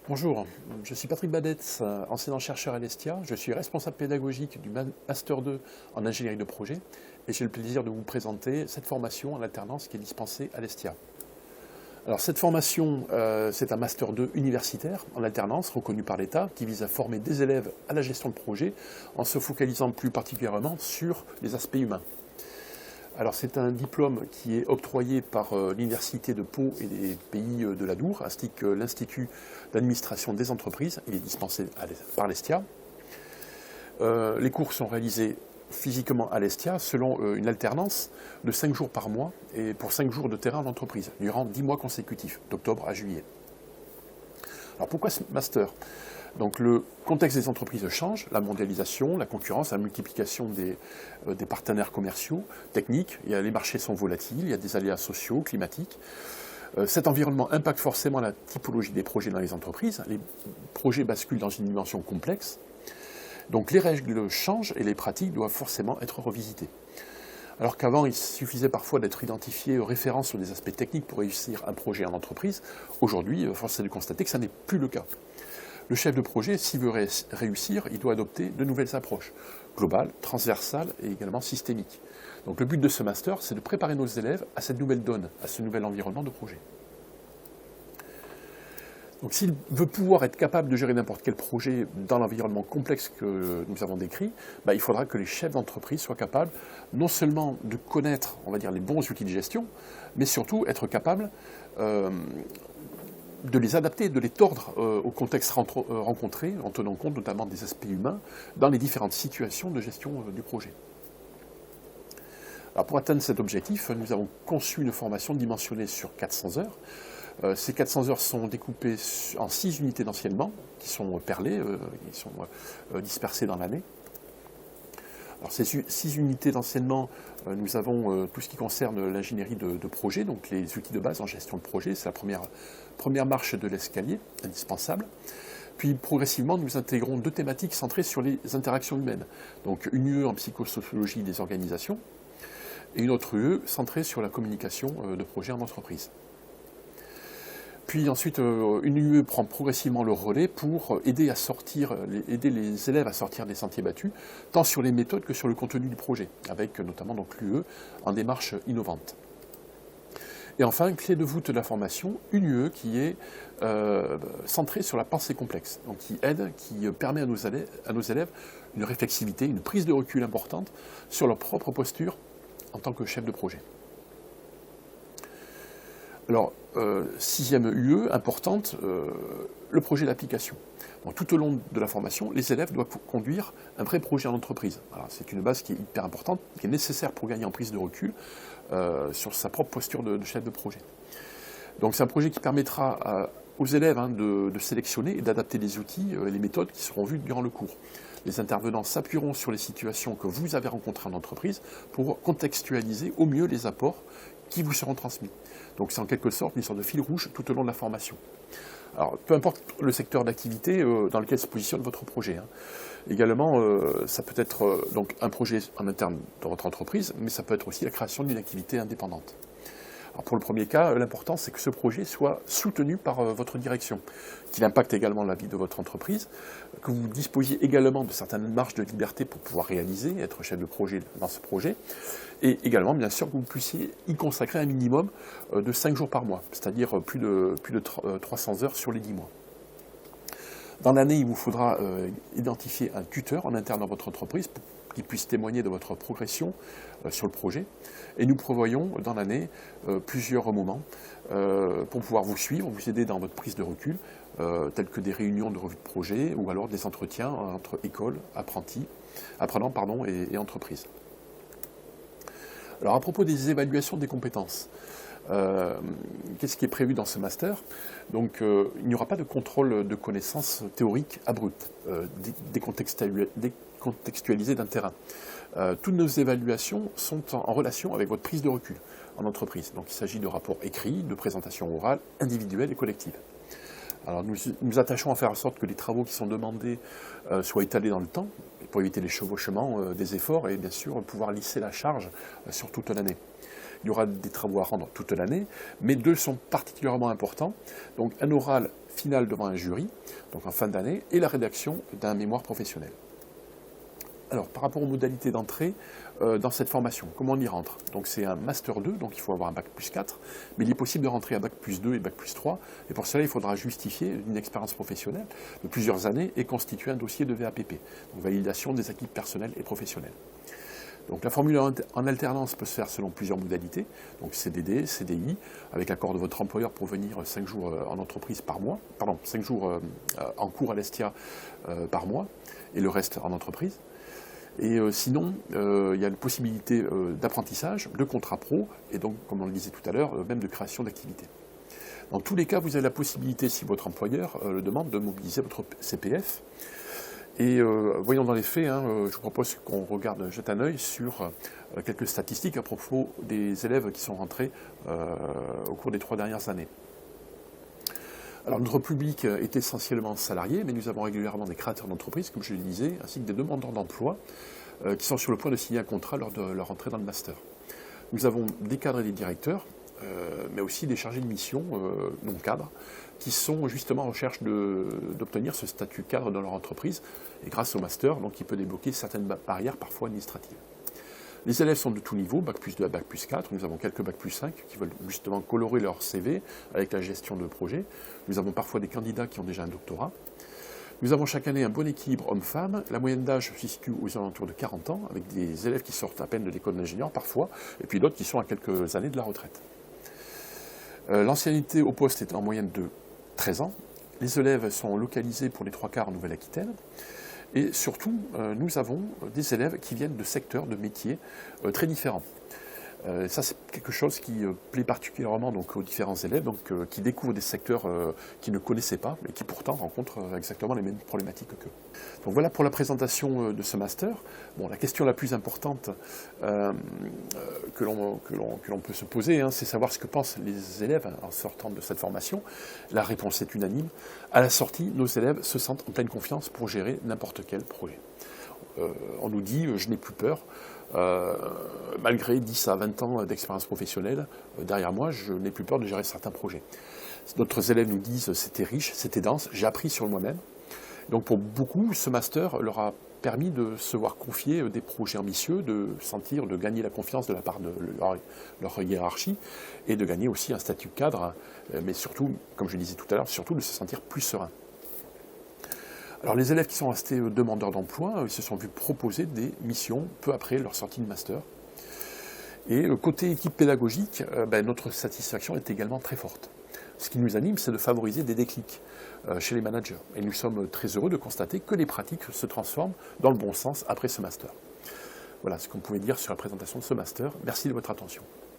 Bonjour, je suis Patrick Badetz, enseignant-chercheur à l'ESTIA. Je suis responsable pédagogique du Master 2 en ingénierie de projet et j'ai le plaisir de vous présenter cette formation en alternance qui est dispensée à l'ESTIA. Alors cette formation, c'est un Master 2 universitaire en alternance reconnu par l'État qui vise à former des élèves à la gestion de projet en se focalisant plus particulièrement sur les aspects humains. Alors c'est un diplôme qui est octroyé par l'Université de Pau et les pays de l'Adour, ainsi que l'Institut d'administration des entreprises. Il est dispensé par l'ESTIA. Les cours sont réalisés physiquement à l'ESTIA selon une alternance de 5 jours par mois et pour 5 jours de terrain en entreprise, durant 10 mois consécutifs, d'octobre à juillet. Alors pourquoi ce master ? Donc le contexte des entreprises change, la mondialisation, la concurrence, la multiplication des partenaires commerciaux, techniques, les marchés sont volatiles, il y a des aléas sociaux, climatiques. Cet environnement impacte forcément la typologie des projets dans les entreprises. Les projets basculent dans une dimension complexe. Donc les règles changent et les pratiques doivent forcément être revisitées. Alors qu'avant, il suffisait parfois d'être identifié référent sur des aspects techniques pour réussir un projet en entreprise, aujourd'hui, force est de constater que ça n'est plus le cas. Le chef de projet, s'il veut réussir, il doit adopter de nouvelles approches, globales, transversales et également systémiques. Donc le but de ce master, c'est de préparer nos élèves à cette nouvelle donne, à ce nouvel environnement de projet. Donc s'il veut pouvoir être capable de gérer n'importe quel projet dans l'environnement complexe que nous avons décrit, il faudra que les chefs d'entreprise soient capables non seulement de connaître, on va dire, les bons outils de gestion, mais surtout être capables de les adapter, de les tordre au contexte rencontré, en tenant compte notamment des aspects humains dans les différentes situations de gestion du projet. Alors pour atteindre cet objectif, nous avons conçu une formation dimensionnée sur 400 heures. Ces 400 heures sont découpées en 6 unités d'enseignement, qui sont perlées, qui sont dispersées dans l'année. Alors ces 6 unités d'enseignement, nous avons tout ce qui concerne l'ingénierie de projet, donc les outils de base en gestion de projet, c'est la première marche de l'escalier, indispensable. Puis progressivement, nous intégrons 2 thématiques centrées sur les interactions humaines. Donc une UE en psychosociologie des organisations et une autre UE centrée sur la communication de projet en entreprise. Puis ensuite, une UE prend progressivement le relais pour aider les élèves à sortir des sentiers battus, tant sur les méthodes que sur le contenu du projet, avec notamment donc l'UE en démarche innovante. Et enfin, clé de voûte de la formation, une UE qui est centrée sur la pensée complexe, donc qui permet à nos élèves une réflexivité, une prise de recul importante sur leur propre posture en tant que chef de projet. Alors, 6e UE, importante, le projet d'application. Tout au long de la formation, les élèves doivent conduire un vrai projet en entreprise. C'est une base qui est hyper importante, qui est nécessaire pour gagner en prise de recul sur sa propre posture de chef de projet. Donc c'est un projet qui permettra aux élèves de sélectionner et d'adapter les outils et les méthodes qui seront vues durant le cours. Les intervenants s'appuieront sur les situations que vous avez rencontrées en entreprise pour contextualiser au mieux les apports qui vous seront transmis. Donc c'est en quelque sorte une sorte de fil rouge tout au long de la formation. Alors, peu importe le secteur d'activité dans lequel se positionne votre projet. Également, ça peut être donc un projet en interne dans votre entreprise, mais ça peut être aussi la création d'une activité indépendante. Alors pour le premier cas, l'important c'est que ce projet soit soutenu par votre direction, qu'il impacte également la vie de votre entreprise, que vous disposiez également de certaines marges de liberté pour pouvoir réaliser, être chef de projet dans ce projet, et également bien sûr que vous puissiez y consacrer un minimum de 5 jours par mois, c'est-à-dire plus de 300 heures sur les 10 mois. Dans l'année, il vous faudra identifier un tuteur en interne dans votre entreprise pour qu'il puisse témoigner de votre progression sur le projet. Et nous prévoyons dans l'année plusieurs moments pour pouvoir vous suivre, vous aider dans votre prise de recul, tels que des réunions de revue de projet ou alors des entretiens entre écoles, apprenants et entreprises. Alors à propos des évaluations des compétences, qu'est-ce qui est prévu dans ce master ? Donc il n'y aura pas de contrôle de connaissances théoriques abruptes, décontextualisées d'un terrain. Toutes nos évaluations sont en relation avec votre prise de recul en entreprise. Donc il s'agit de rapports écrits, de présentations orales, individuelles et collectives. Alors nous nous attachons à faire en sorte que les travaux qui sont demandés soient étalés dans le temps, pour éviter les chevauchements des efforts et bien sûr pouvoir lisser la charge sur toute l'année. Il y aura des travaux à rendre toute l'année, mais 2 sont particulièrement importants. Donc un oral final devant un jury, donc en fin d'année, et la rédaction d'un mémoire professionnel. Alors, par rapport aux modalités d'entrée dans cette formation, comment on y rentre? Donc c'est un Master 2, donc il faut avoir un Bac plus 4, mais il est possible de rentrer à Bac plus 2 et Bac plus 3, et pour cela il faudra justifier une expérience professionnelle de plusieurs années et constituer un dossier de VAPP, donc validation des acquis personnels et professionnels. Donc la formule en alternance peut se faire selon plusieurs modalités, donc CDD, CDI, avec l'accord de votre employeur pour venir 5 jours en entreprise par mois, pardon, 5 jours en cours à l'Estia par mois, et le reste en entreprise. Et sinon, il y a la possibilité d'apprentissage, de contrat pro, et donc, comme on le disait tout à l'heure, même de création d'activité. Dans tous les cas, vous avez la possibilité, si votre employeur le demande, de mobiliser votre CPF. Et voyons dans les faits, je vous propose qu'on jette un œil sur quelques statistiques à propos des élèves qui sont rentrés au cours des 3 dernières années. Alors notre public est essentiellement salarié, mais nous avons régulièrement des créateurs d'entreprises, comme je le disais, ainsi que des demandeurs d'emploi qui sont sur le point de signer un contrat lors de leur entrée dans le master. Nous avons des cadres et des directeurs, mais aussi des chargés de mission non cadres, qui sont justement en recherche d'obtenir ce statut cadre dans leur entreprise, et grâce au master, donc il peut débloquer certaines barrières parfois administratives. Les élèves sont de tous niveaux, Bac plus 2 à Bac plus 4. Nous avons quelques Bac plus 5 qui veulent justement colorer leur CV avec la gestion de projet. Nous avons parfois des candidats qui ont déjà un doctorat. Nous avons chaque année un bon équilibre homme-femme. La moyenne d'âge se situe aux alentours de 40 ans, avec des élèves qui sortent à peine de l'école d'ingénieur parfois, et puis d'autres qui sont à quelques années de la retraite. L'ancienneté au poste est en moyenne de 13 ans. Les élèves sont localisés pour les 3/4 en Nouvelle-Aquitaine. Et surtout, nous avons des élèves qui viennent de secteurs, de métiers très différents. Ça, c'est quelque chose qui plaît particulièrement donc, aux différents élèves, donc, qui découvrent des secteurs qu'ils ne connaissaient pas, mais qui pourtant rencontrent exactement les mêmes problématiques qu'eux. Donc voilà pour la présentation de ce master. Bon, la question la plus importante que l'on peut se poser, c'est savoir ce que pensent les élèves en sortant de cette formation. La réponse est unanime. À la sortie, nos élèves se sentent en pleine confiance pour gérer n'importe quel projet. On nous dit « je n'ai plus peur ». Malgré 10 à 20 ans d'expérience professionnelle, derrière moi, je n'ai plus peur de gérer certains projets. D'autres élèves nous disent c'était riche, c'était dense, j'ai appris sur moi-même. Donc pour beaucoup, ce master leur a permis de se voir confier des projets ambitieux, de gagner la confiance de la part de leur hiérarchie et de gagner aussi un statut cadre, mais surtout, comme je le disais tout à l'heure, surtout de se sentir plus serein. Alors les élèves qui sont restés demandeurs d'emploi, ils se sont vus proposer des missions peu après leur sortie de master. Et côté équipe pédagogique, notre satisfaction est également très forte. Ce qui nous anime, c'est de favoriser des déclics chez les managers. Et nous sommes très heureux de constater que les pratiques se transforment dans le bon sens après ce master. Voilà ce qu'on pouvait dire sur la présentation de ce master. Merci de votre attention.